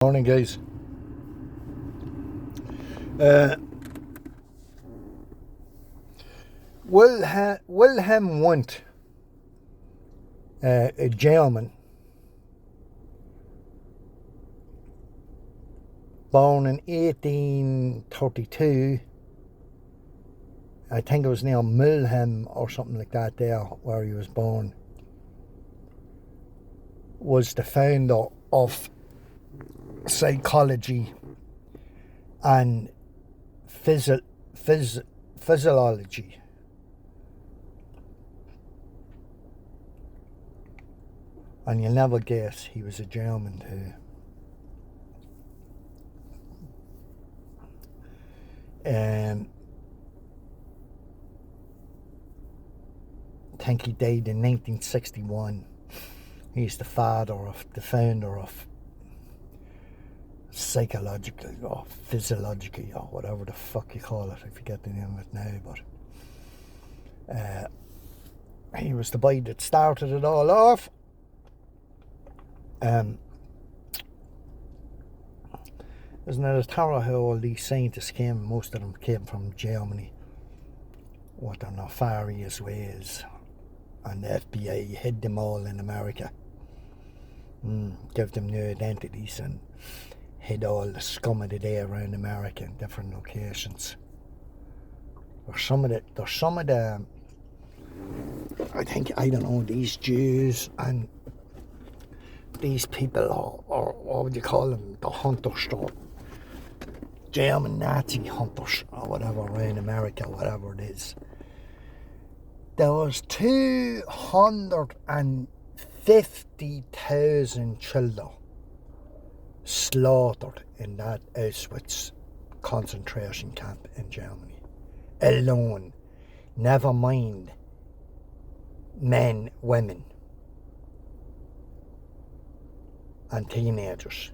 Morning, guys. Uh, Wilhelm Wundt, a German, born in 1832. I think it was near Mulheim or something like that there where he was born. Was the founder of psychology and physiology. And you'll never guess he was a German too. I think he died in 1961. He's the founder of psychological or physiological or whatever the fuck you call it. I forget the name of it now, but he was the boy that started it all off. Isn't it a terror how all these scientists came? Most of them came from Germany. What their nefarious ways, and the FBI hid them all in America. Gave them new identities and hid all the scum of the day around America in different locations. There's some of the I think, I don't know, these Jews and these people, or what would you call them, the hunters, the German Nazi hunters or whatever around America, whatever it is. There was 250,000 children slaughtered in that Auschwitz concentration camp in Germany alone. Never mind men, women and teenagers.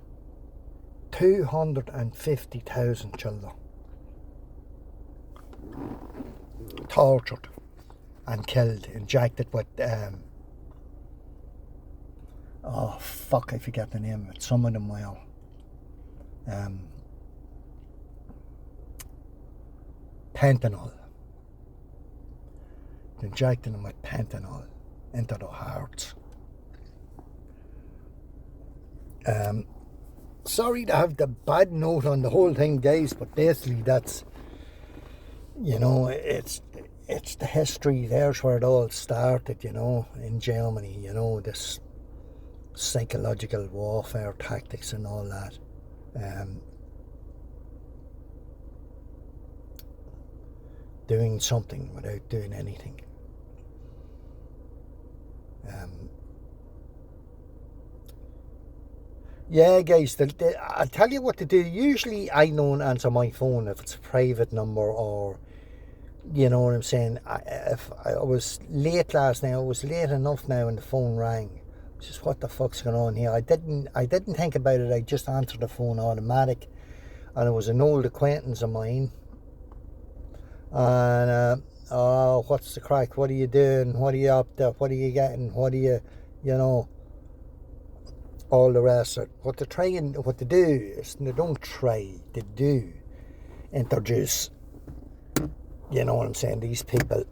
250,000 children tortured and killed, injected with I forget the name of it. Some of them were pentanol. Injecting them with pentanol into their hearts. Sorry to have the bad note on the whole thing, guys, but basically that's, it's the history. There's where it all started, in Germany, this psychological warfare tactics and all that. Doing something without doing anything. Yeah, guys, I'll tell you what to do. Usually I don't answer my phone if it's a private number, or, you know what I'm saying. If I was late last night, I was late enough now and the phone rang. Just what the fuck's going on here? I didn't think about it. I just answered the phone automatic, and it was an old acquaintance of mine. And what's the crack? What are you doing? What are you up to? What are you getting? What are you, all the rest of it. What they do is they don't try, they do introduce, you know what I'm saying, these people,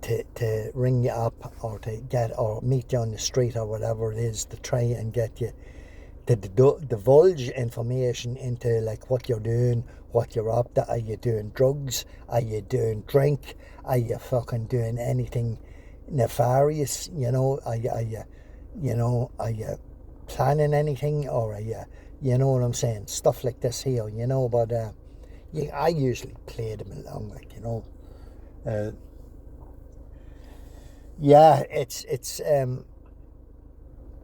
to ring you up or to or meet you on the street or whatever it is, to try and get you to divulge information into like what you're doing, what you're up to. Are you doing drugs? Are you doing drink? Are you fucking doing anything nefarious? Are you planning anything, or are you know what I'm saying, stuff like this here, but I usually play them along, like, it's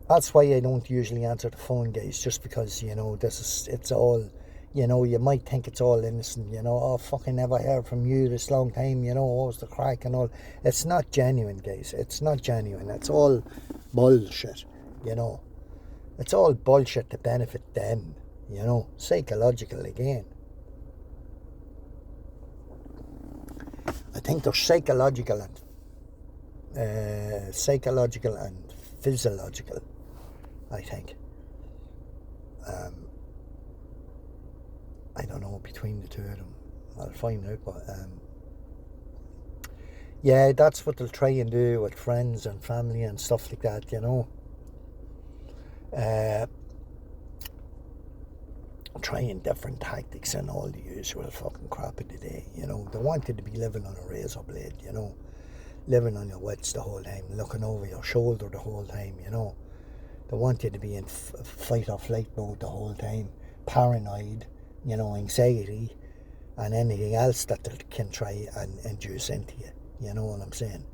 that's why I don't usually answer the phone, guys, just because, it's all, you might think it's all innocent, fucking never heard from you this long time, what was the crack and all. It's not genuine, guys. It's not genuine. It's all bullshit, It's all bullshit to benefit them, psychological again. I think there's psychological and physiological. I think. I don't know, between the two of them. I'll find out, but yeah, that's what they'll try and do with friends and family and stuff like that, you know. Trying different tactics and all the usual fucking crap of the day, you know. They wanted to be living on a razor blade, you know. Living on your wits the whole time, looking over your shoulder the whole time, you know. They want you to be in fight or flight mode the whole time, paranoid, you know, anxiety, and anything else that they can try and induce into you. You know what I'm saying?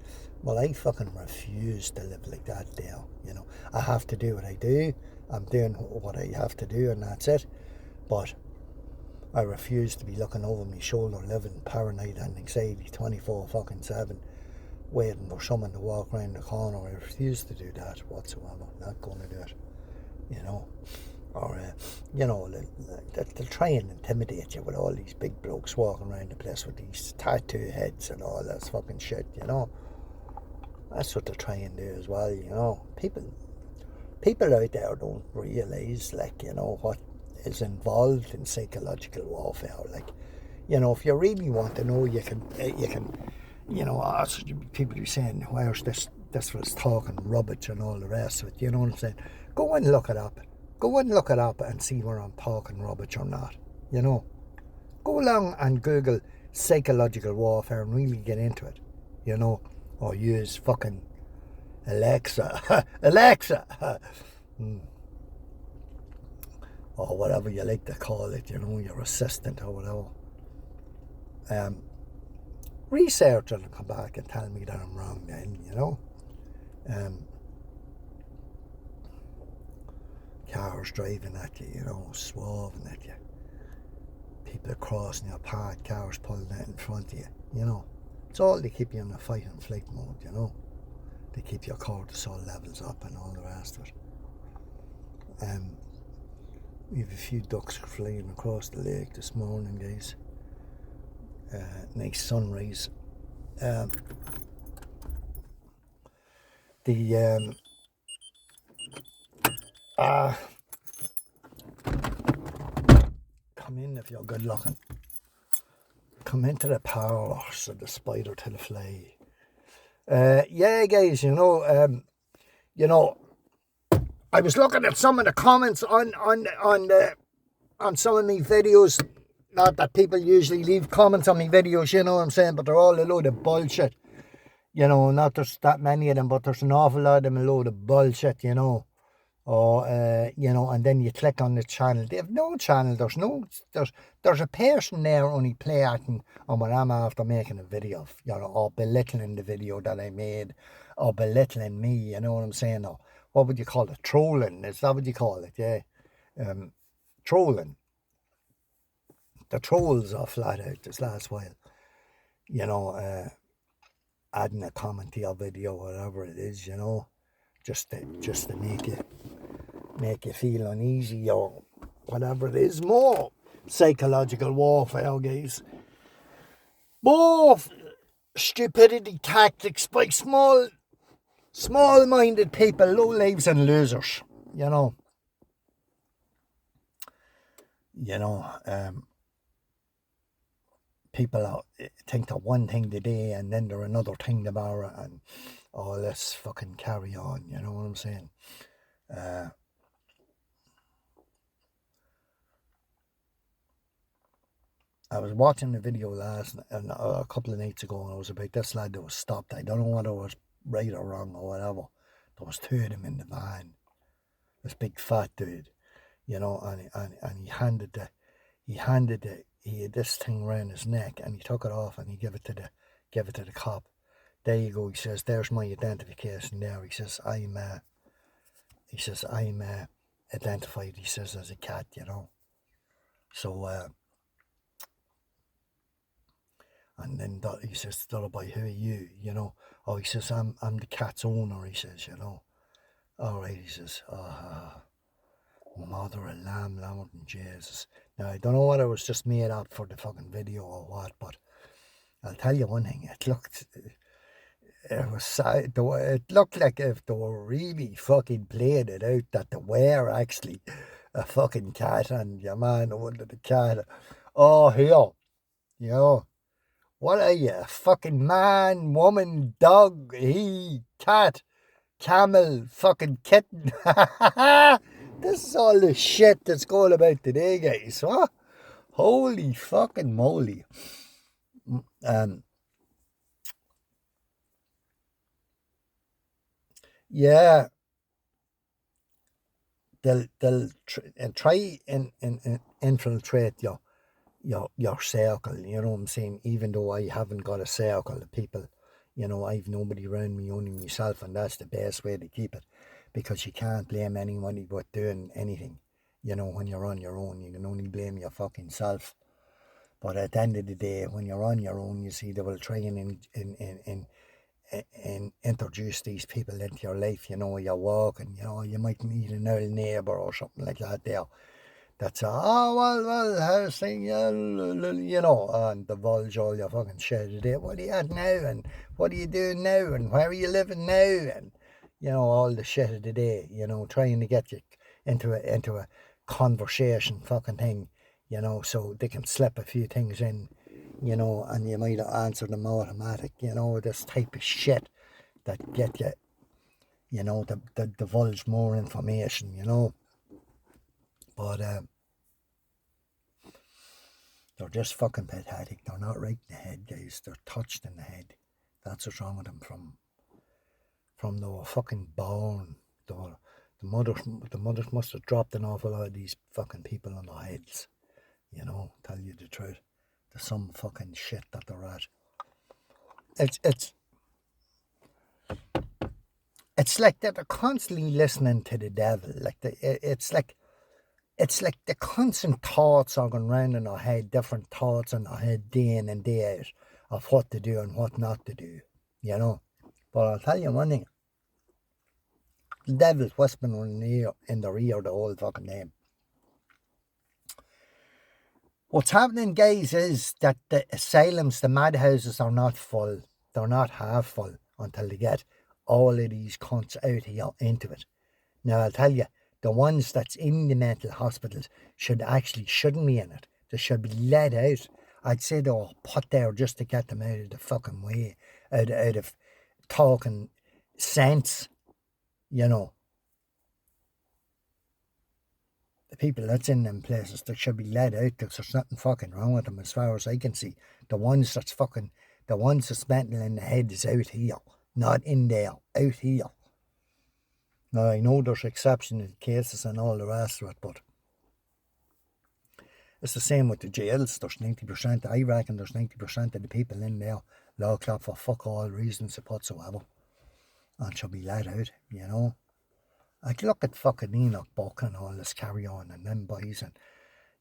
Well, I fucking refuse to live like that now, you know. I have to do what I do. I'm doing what I have to do, and that's it. But I refuse to be looking over my shoulder, living paranoid and anxiety 24/7, waiting for someone to walk around the corner. I refuse to do that whatsoever. Not going to do it, you know. Or, you know, they'll try and intimidate you with all these big blokes walking around the place with these tattoo heads and all that fucking shit, you know. That's what they're trying to do as well, you know. People out there don't realise, like, you know, what is involved in psychological warfare. Like, you know, if you really want to know, you can, you know, ask people who are saying, where's this was talking rubbish and all the rest of it, you know what I'm saying? Go and look it up. Go and look it up and see where I'm talking rubbish or not, you know. Go along and Google psychological warfare and really get into it, you know, or use fucking Alexa, Alexa, or whatever you like to call it, you know, your assistant or whatever. Research and come back and tell me that I'm wrong then, you know. Cars driving at you, you know, swerving at you. People crossing your path, cars pulling out in front of you, you know. It's all to keep you in a fight and flight mode, you know. To keep your cortisol levels up and all the rest of it. We have a few ducks flying across the lake this morning, guys. Nice sunrise. Come in if you're good looking. Come into the parlour, said the spider to the fly. Yeah, guys, you know, I was looking at some of the comments on some of my videos. Not that people usually leave comments on my videos, you know what I'm saying, but they're all a load of bullshit. You know, not there's that many of them, but there's an awful lot of them a load of bullshit, you know. Or, you know, and then you click on the channel. They have no channel. There's a person there only play acting on what I'm after making a video of, you know, or belittling the video that I made, or belittling me, you know what I'm saying? Or what would you call it? Trolling. Is that what you call it? Yeah. Trolling. The trolls are flat out this last while. You know, adding a comment to your video, whatever it is, you know, just to make you feel uneasy or whatever it is. More psychological warfare, guys. More stupidity tactics by small-minded people, low lives and losers, you know. People think they're one thing today and then they're another thing tomorrow, and all this fucking carry on, you know what I'm saying? I was watching the video a couple of nights ago, and it was about this lad that was stopped. I don't know whether it was right or wrong or whatever. There was two of them in the van. This big fat dude, you know, and he had this thing around his neck, and he took it off and he gave it to the cop. There you go, he says, there's my identification there. He says, I'm identified, he says, as a cat, you know. So, and then he says, boy, who are you, you know? Oh, he says, I'm the cat's owner, he says, you know. All right, he says, mother of lamb, Lord and Jesus. Now, I don't know whether it was just made up for the fucking video or what, but I'll tell you one thing, it looked it was it looked like if they were really fucking playing it out that they were actually a fucking cat and your man under the cat. Oh, here, you know, what are you, a fucking man, woman, dog, cat, camel, fucking kitten? This is all the shit that's going about today, guys. What? Holy fucking moly. Yeah, they'll try and infiltrate your circle, you know what I'm saying? Even though I haven't got a circle of people, you know, I've nobody around me, only myself, and that's the best way to keep it, because you can't blame anybody but doing anything. You know, when you're on your own, you can only blame your fucking self. But at the end of the day, when you're on your own, you see, they will try and introduce these people into your life. You know, you're walking, you know, you might meet an old neighbour or something like that there. That's how's things, you know, and divulge all your fucking shit today. What are you at now, and what are you doing now, and where are you living now, and you know, all the shit of the day. You know, trying to get you into a conversation fucking thing. You know, so they can slip a few things in. You know, and you might answer them automatic. You know, this type of shit that get you. You know, to divulge more information. You know, but. They're just fucking pathetic. They're not right in the head, guys. They're touched in the head. That's what's wrong with them from they were fucking born. The mothers must have dropped an awful lot of these fucking people on their heads. You know, tell you the truth. There's some fucking shit that they're at. It's like that they're constantly listening to the devil. Like it's like the constant thoughts are going round in our head, different thoughts in our head day in and day out of what to do and what not to do, you know. But I'll tell you one thing, the devil's whispering in their ear the whole fucking time. What's happening, guys, is that the asylums, the madhouses are not full. They're not half full until they get all of these cunts out here into it. Now, I'll tell you, the ones that's in the mental hospitals shouldn't be in it. They should be let out. I'd say they were put there just to get them out of the fucking way, out of talking sense, you know. The people that's in them places, they should be let out because there's nothing fucking wrong with them as far as I can see. The ones that's mental in the head is out here, not in there, out here. Now, I know there's exceptional cases and all the rest of it, but it's the same with the jails. There's 90%, I reckon there's 90% of the people in there locked up for fuck all reasons whatsoever and should be let out, you know. Like, look at fucking Enoch Buck and all this carry on and them boys, and,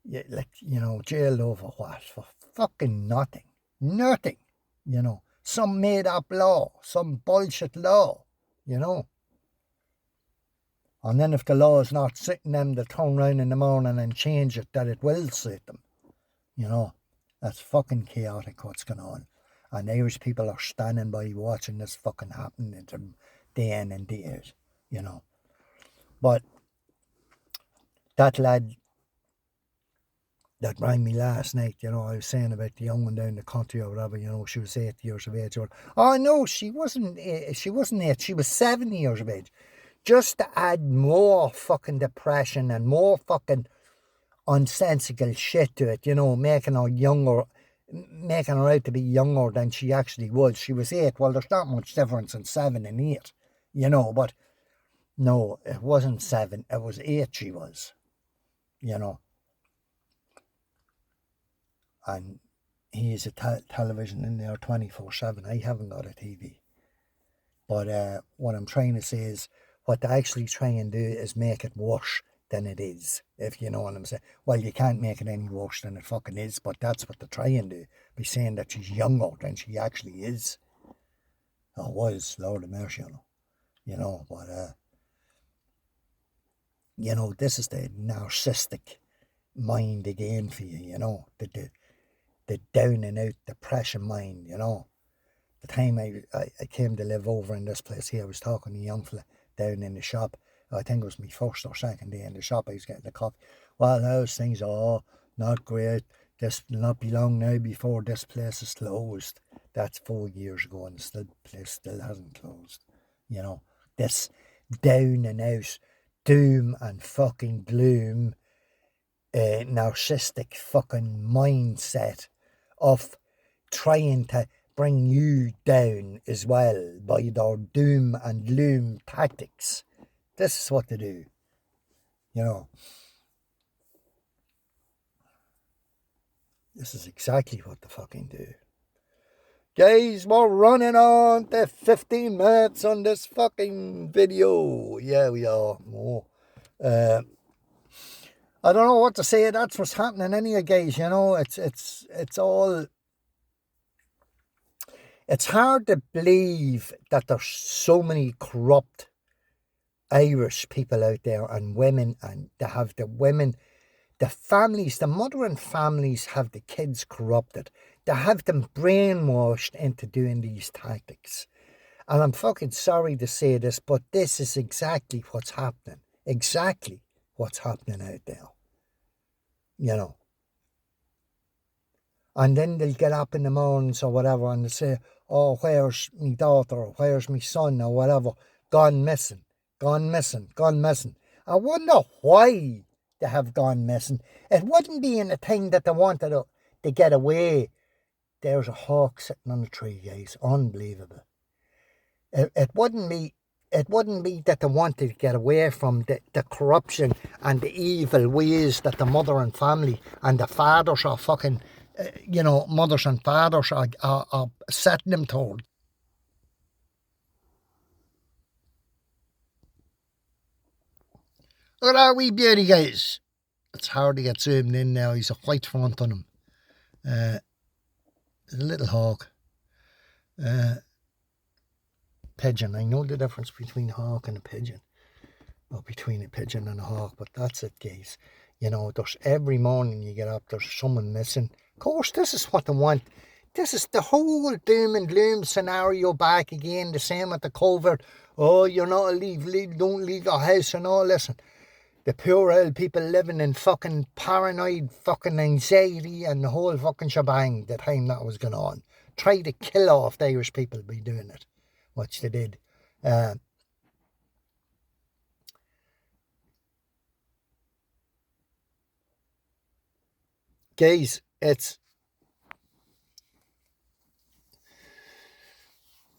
you know, jailed over what? For fucking nothing. Nothing, you know. Some made up law, some bullshit law, you know. And then if the law is not suiting them, they'll turn round in the morning and change it that it will suit them. You know, that's fucking chaotic what's going on. And Irish people are standing by watching this fucking happen to them day in and day out, you know. But that lad that rang me last night, you know, I was saying about the young one down the country or whatever, you know, she was 8 years of age. Oh, no, she wasn't 8, she was 7 years of age. Just to add more fucking depression and more fucking unsensical shit to it, you know, making her out to be younger than she actually was. She was 8. Well, there's not much difference in 7 and 8, you know, but no, it wasn't 7. It was 8 she was, you know. And he is a television in there 24/7. I haven't got a TV. But what I'm trying to say is, what they actually try and do is make it worse than it is, if you know what I'm saying. Well, you can't make it any worse than it fucking is, but that's what they try and do, by saying that she's younger than she actually is. Or was, Lord of mercy, you know. But, you know, this is the narcissistic mind again for you, you know. The down and out depression mind, you know. the time I came to live over in this place here, I was talking to a young fella down in the shop. I think it was my first or second day in the shop. I was getting a coffee. Well, those things are not great. This will not be long now before this place is closed. That's 4 years ago, and the place still hasn't closed. You know, this down and out doom and fucking gloom, narcissistic fucking mindset of trying to bring you down as well by their doom and gloom tactics. This is what they do, you know. This is exactly what they fucking do. Guys, we're running on to 15 minutes on this fucking video. Yeah, we are. Oh. I don't know what to say. That's what's happening anyway, guys. You know, it's all... It's hard to believe that there's so many corrupt Irish people out there, and women, and they have the women, the families, the mothering families have the kids corrupted. They have them brainwashed into doing these tactics. And I'm fucking sorry to say this, but this is exactly what's happening. Exactly what's happening out there. You know. And then they'll get up in the mornings or whatever and they'll say, oh, where's me daughter, or where's me son, or whatever, gone missing. Gone missing, gone missing. I wonder why they have gone missing. It wouldn't be in the thing that they wanted to get away. There's a hawk sitting on the tree, guys. Unbelievable. It wouldn't be that they wanted to get away from the corruption and the evil ways that the mother and family and the fathers are fucking, mothers and fathers are setting them toward. Look at that wee beauty, guys. It's hard to get zoomed in now. He's a white front on him. A little hawk. Pigeon. I know the difference between a hawk and a pigeon. Or between a pigeon and a hawk. But that's it, guys. You know, there's every morning you get up, there's someone missing. Of course, this is what they want. This is the whole doom and gloom scenario back again. The same with the COVID. Oh, you're not don't leave your house and all. Listen. The poor old people living in fucking paranoid fucking anxiety and the whole fucking shebang the time that was going on. Tried to kill off the Irish people by doing it, which they did. Guys, it's...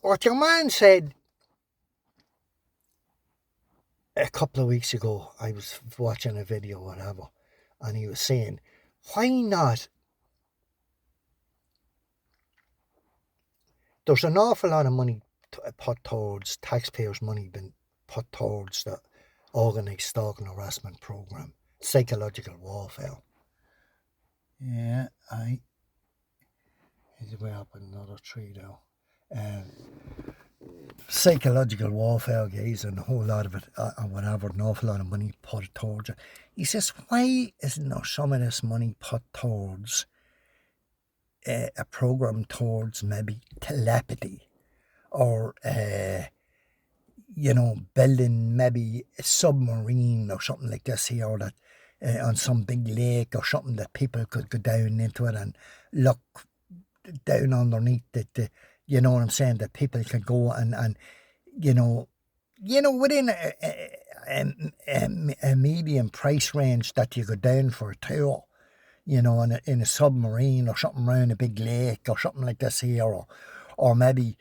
What your man said a couple of weeks ago, I was watching a video or whatever, and he was saying, why not? There's an awful lot of money put towards, taxpayers' money been put towards the organised stalking harassment program, psychological warfare. Yeah, he's way up in another tree now. Psychological warfare, guys, and a whole lot of it, and whatever, an awful lot of money put towards it. He says, why isn't there some of this money put towards a program towards maybe telepathy, or building maybe a submarine or something like this here, or that on some big lake or something, that people could go down into it and look down underneath it. You know what I'm saying? That people can go and within a medium price range, that you go down for a tour, in a submarine or something around a big lake or something like this here, or maybe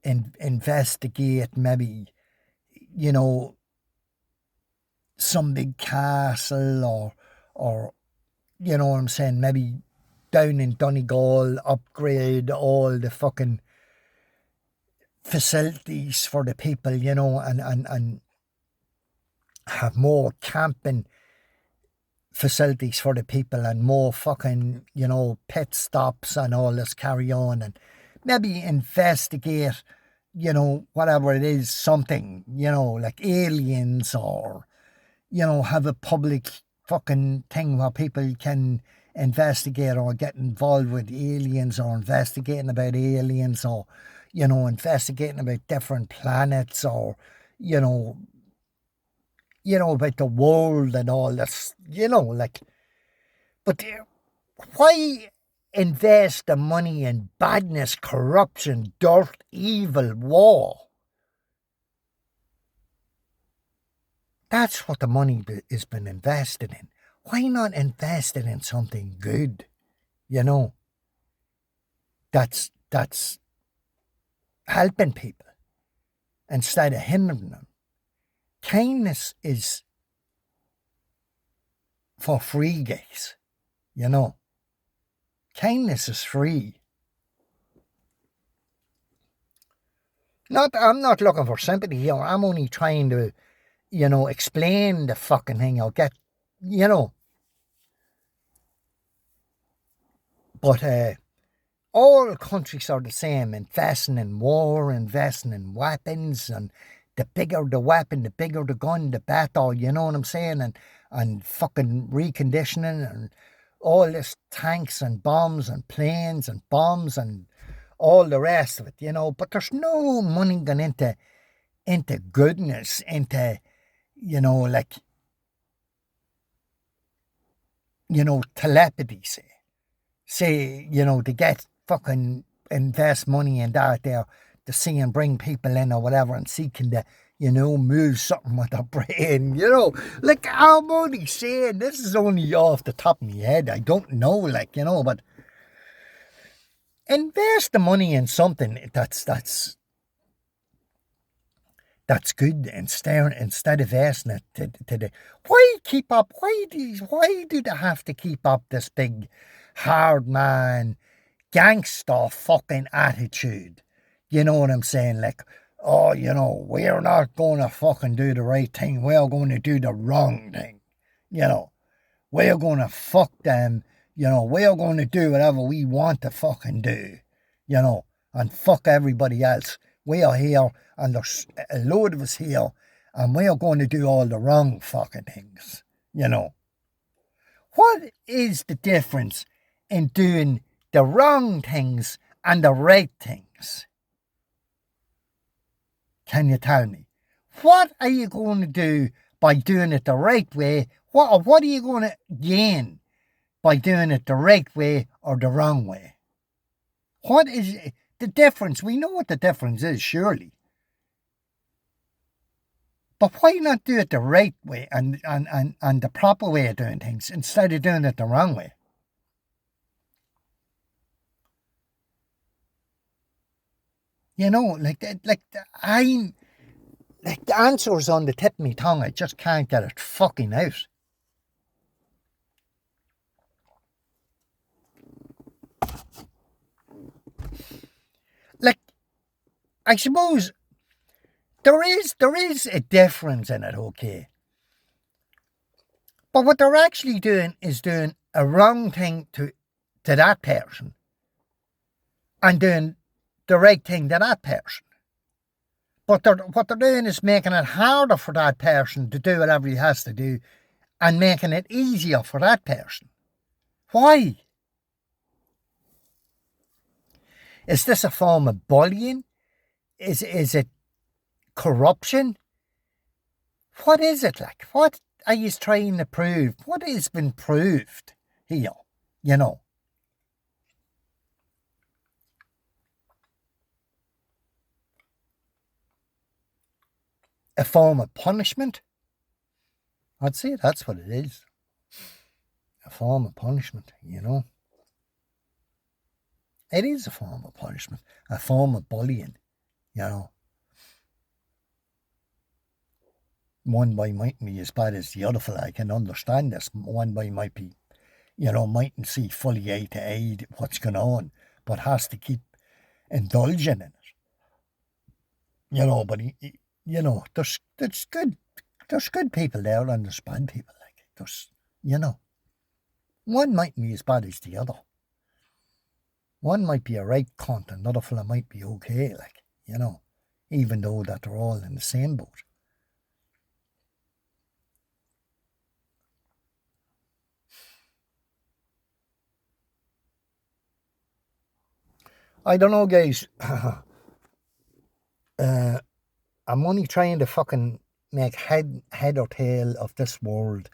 investigate maybe, some big castle, or you know what I'm saying, maybe down in Donegal, upgrade all the fucking facilities for the people, and have more camping facilities for the people, and more fucking, pit stops and all this carry on, and maybe investigate, whatever it is, something, like aliens, or, have a public fucking thing where people can investigate or get involved with aliens or investigating about aliens or, investigating about different planets or, you know, about the world and all this, but why invest the money in badness, corruption, dirt, evil, war? That's what the money has been invested in. Why not invest it in something good? That's helping people instead of hindering them. Kindness is for free, guys. Kindness is free. I'm not looking for sympathy here. I'm only trying to, explain the fucking thing. I'll get, But all countries are the same, investing in war, investing in weapons, and the bigger the weapon, the bigger the gun, the better, you know what I'm saying? And fucking reconditioning and all this tanks and bombs and planes and bombs and all the rest of it, But there's no money going into goodness, into, telepathy, say, to get fucking invest money in that there to see and bring people in or whatever and seeking to, move something with their brain, I'm only saying, this is only off the top of my head. I don't know, but invest the money in something that's good instead of investing it to the. Why keep up? Why do they have to keep up this big hard man gangster fucking attitude? You know what I'm saying? We're not going to fucking do the right thing. We're going to do the wrong thing. We're going to fuck them. We're going to do whatever we want to fucking do. And fuck everybody else. We are here, and there's a load of us here, and we are going to do all the wrong fucking things. What is the difference in doing the wrong things and the right things? Can you tell me? What are you going to do by doing it the right way? What are you going to gain by doing it the right way or the wrong way? What is the difference? We know what the difference is, surely. But why not do it the right way and the proper way of doing things instead of doing it the wrong way? The answer's on the tip of my tongue. I just can't get it fucking out. I suppose there is a difference in it, okay? But what they're actually doing is doing a wrong thing to that person and doing the right thing to that person. But what they're doing is making it harder for that person to do whatever he has to do and making it easier for that person. Why? Is this a form of bullying? Is it corruption? What is it like? What are you trying to prove? What has been proved here? A form of punishment? I'd say that's what it is. A form of punishment, It is a form of punishment. A form of bullying, One boy mightn't be as bad as the other fella. I can understand this. One boy might be, mightn't see fully eye to eye what's going on, but has to keep indulging in it. But there's good people there and there's bad people. One mightn't be as bad as the other. One might be a right cunt, and another fella might be okay, even though that they're all in the same boat. I don't know, guys. I'm only trying to fucking make head or tail of this world.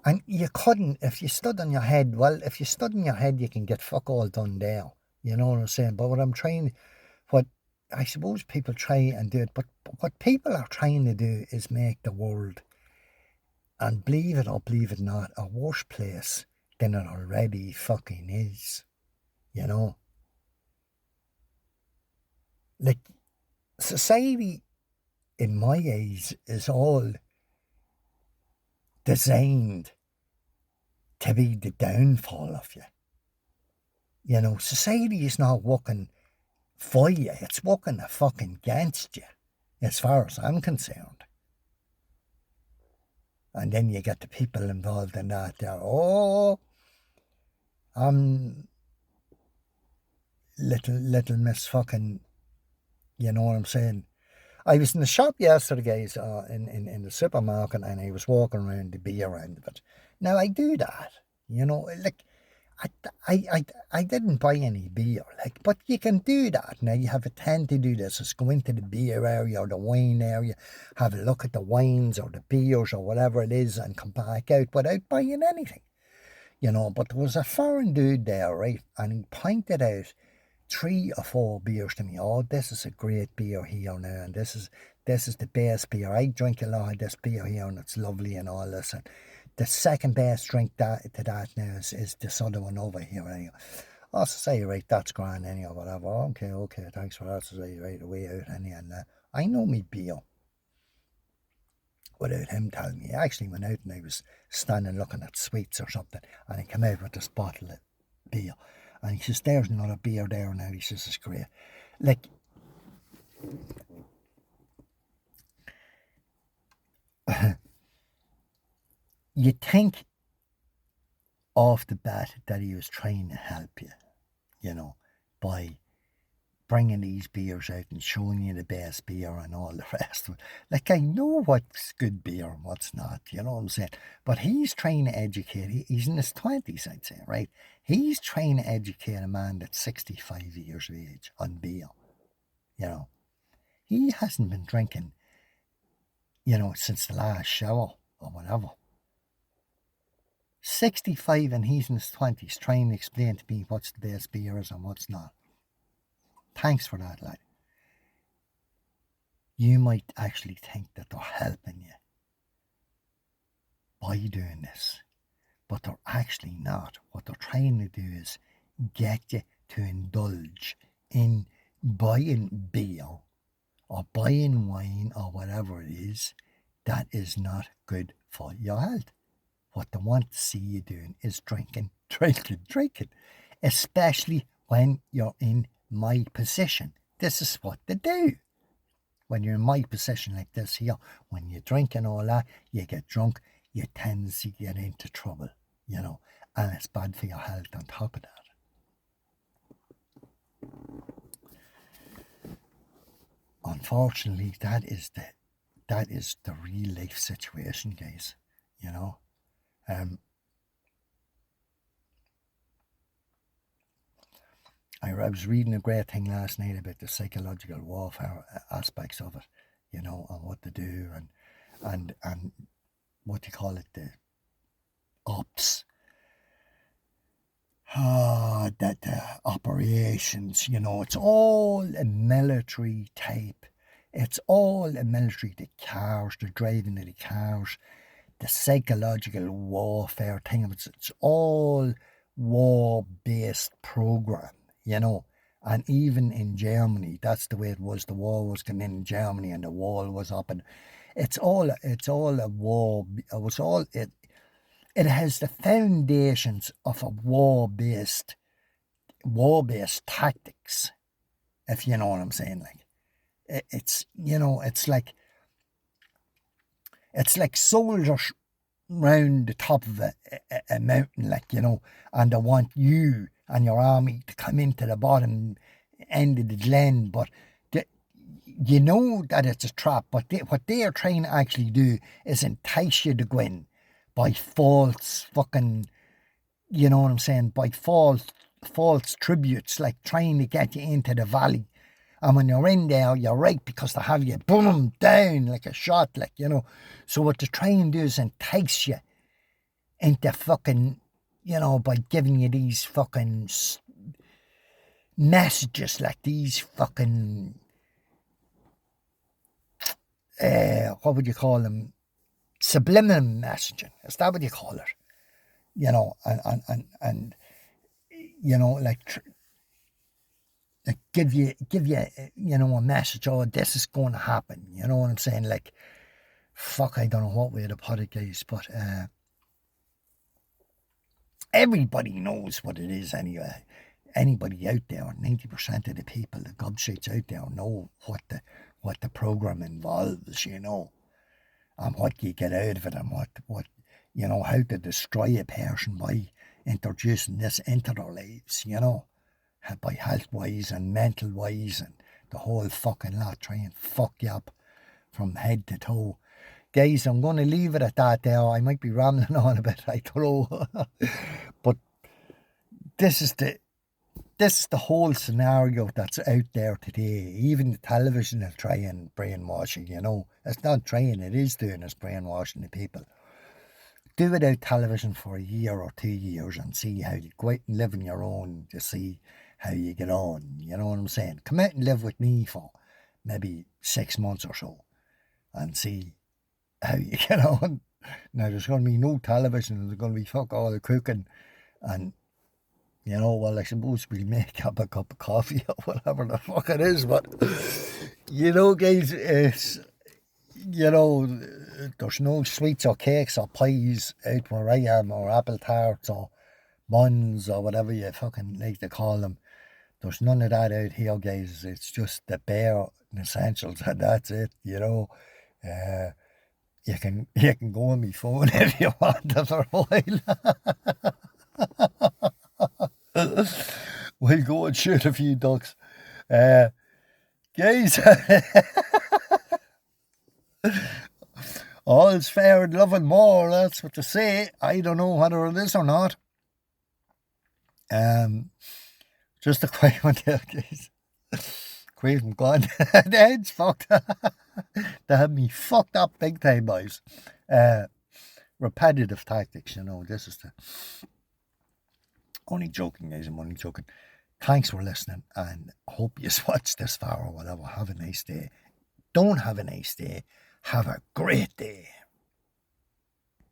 And you couldn't, if you stood on your head, well, if you stood on your head, you can get fuck all done there. You know what I'm saying? But what I suppose people try and do it, but what people are trying to do is make the world, and believe it or believe it not, a worse place than it already fucking is. You know? Like, society, in my eyes, is all designed to be the downfall of you. You know, society is not working for you, it's working fucking against you, as far as I'm concerned. And then you get the people involved in that there, I'm little miss fucking, you know what I'm saying? I was in the shop yesterday, guys, in the supermarket, and I was walking around the beer end of it. Now, I do that, you know, like, I didn't buy any beer, like, but you can do that. Now, you have a tend to do this, is go into the beer area or the wine area, have a look at the wines or the beers or whatever it is, and come back out without buying anything, you know. But there was a foreign dude there, right, and he pointed out 3 or 4 beers to me. Oh, this is a great beer here now, and this is the best beer. I drink a lot of this beer here, and it's lovely and all this. And the second best drink to that now is this other one over here. Anyway, I say, right, that's grand, anyhow, whatever. Okay, thanks for that. So say, right away out, anyhow. And I know me beer without him telling me. I actually went out and I was standing looking at sweets or something, and he came out with this bottle of beer. And he says, there's another beer there now. He says, it's great. Like, you think off the bat that he was trying to help you, you know, by bringing these beers out and showing you the best beer and all the rest of it. Like, I know what's good beer and what's not, you know what I'm saying? But he's trying to educate, he's in his 20s, I'd say, right? He's trying to educate a man that's 65 years of age on beer, you know. He hasn't been drinking, you know, since the last shower or whatever. 65 and he's in his 20s trying to explain to me what's the best beer is and what's not. Thanks for that, lad. You might actually think that they're helping you by doing this, but they're actually not. What they're trying to do is get you to indulge in buying beer or buying wine or whatever it is that is not good for your health. What they want to see you doing is drinking, especially when you're in my position. This is what they do. When you're in my position like this here, when you drink and all that, you get drunk, you tend to get into trouble, you know, and it's bad for your health on top of that. Unfortunately, that is the real life situation, guys, you know. I was reading a great thing last night about the psychological warfare aspects of it, you know, and what to do and what you call it, the ops, that operations, you know, it's all a military type. It's all a military, the cars, the driving of the cars, the psychological warfare thing. It's all war-based program, you know. And even in Germany, that's the way it was. The war was coming in Germany and the wall was up, and it's all a war. It has the foundations of a war-based tactics, if you know what I'm saying. Like, it's, you know, it's like soldiers round the top of a mountain, like, you know, and they want you and your army to come into the bottom end of the glen, but you know that it's a trap. But what they are trying to actually do is entice you to go in by false fucking, you know what I'm saying, by false false tributes, like trying to get you into the valley. And when you're in there, you're right because they have you boom down like a shot, like, you know. So what they try and do is entice you into fucking, you know, by giving you these fucking messages, like these fucking, what would you call them? Subliminal messaging. Is that what you call it? You know, and you know, like give you, you know, a message. Oh, this is going to happen. You know what I'm saying? Like, fuck, I don't know what way to put it, guys, but everybody knows what it is anyway. Anybody out there, 90% of the people, the gobshites out there, know what the program involves, you know, and what you get out of it, and what you know, how to destroy a person by introducing this into their lives, you know, by health-wise and mental-wise and the whole fucking lot, try and fuck you up from head to toe. Guys, I'm going to leave it at that there. I might be rambling on a bit, I don't know. But this is the whole scenario that's out there today. Even the television will try and brainwash you, you know. It's not trying, it is doing, it's brainwashing the people. Do without television for a year or 2 years and see how you go out and live on your own to see how you get on. You know what I'm saying? Come out and live with me for maybe 6 months or so and see how you get on. Now, there's going to be no television, there's going to be fuck all the cooking, and you know, well, I suppose we'll make up a cup of coffee or whatever the fuck it is, but you know, guys, it's, you know, there's no sweets or cakes or pies out where I am, or apple tarts or buns or whatever you fucking like to call them. There's none of that out here, guys. It's just the bare essentials, and that's it, you know. You can go on my phone if you want for a while. We'll go and shoot a few ducks. Guys, all's fair in love and more, that's what they say. I don't know whether it is or not. Just a quick one there, guys. Quick and gone. The head's fucked. They have me fucked up big time, boys. Repetitive tactics, you know. This is the... Only joking, guys. I'm only joking. Thanks for listening, and hope you watched this far or whatever. Have a nice day. Don't have a nice day. Have a great day.